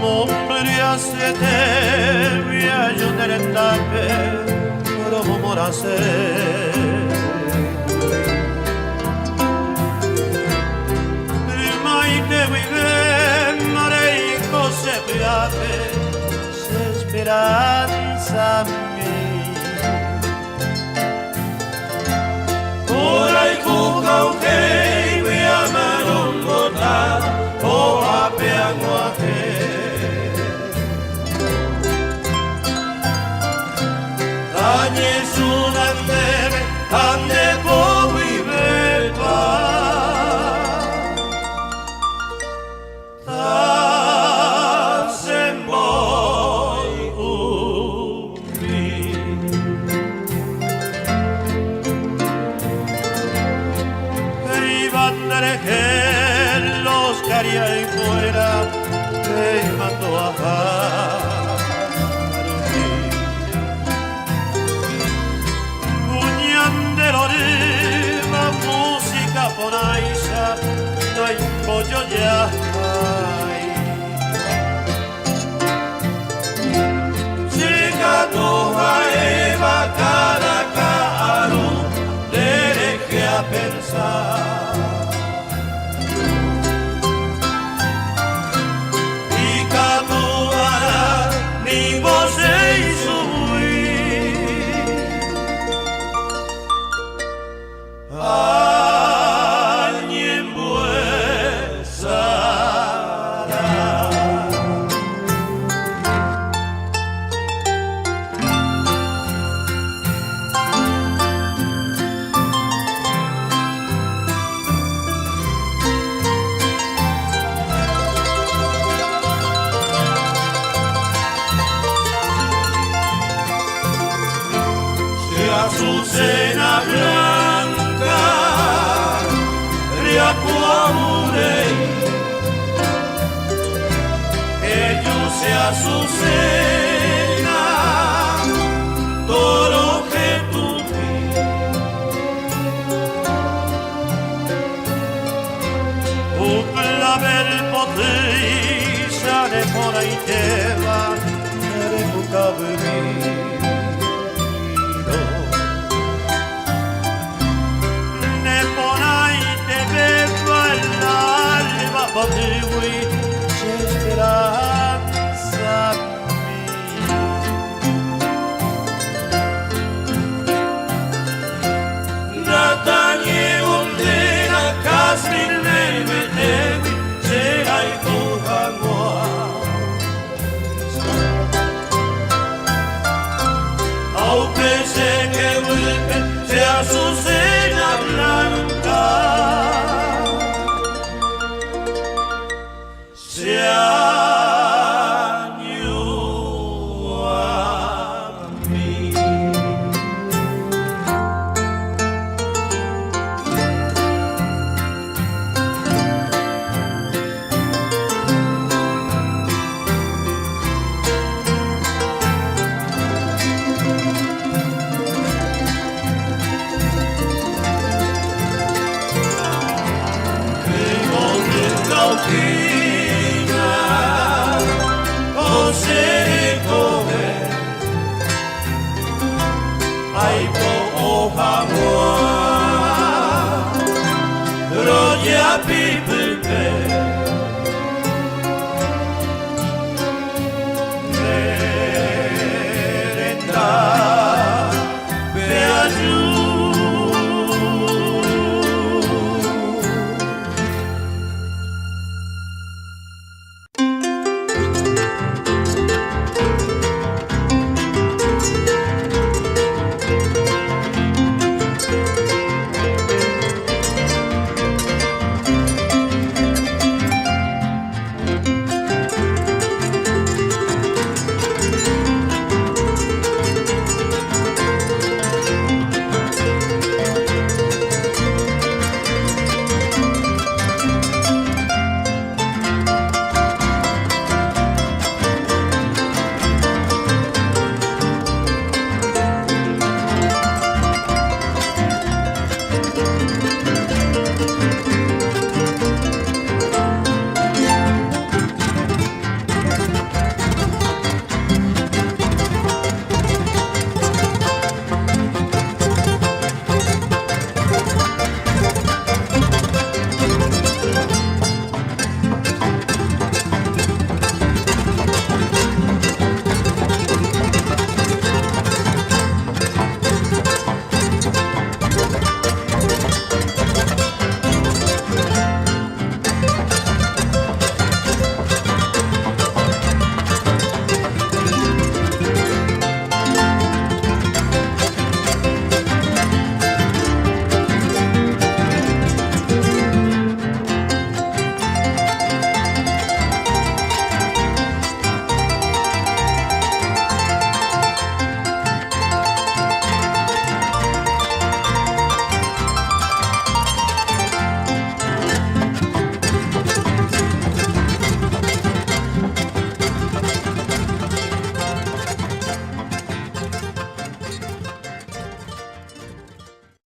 Mombriasete viajunerettape romomorase Maite vive mareiko sepiape se speranza mia Ora i kukaukei viamaron botar o apeango ake Anye sunandebe ande powi bepa Tasemboy umi Ribattere che l'Oscaria in fuera te mandò a la música ponaisa no hay pollo ya Chica tuja eva cada caro dereje a pensar Y catuara ni vos e Azucena blanca, riacuamurei, ellos se azucena, toro que tú Upla bel potei, sale por ahí te va, eres tu cabello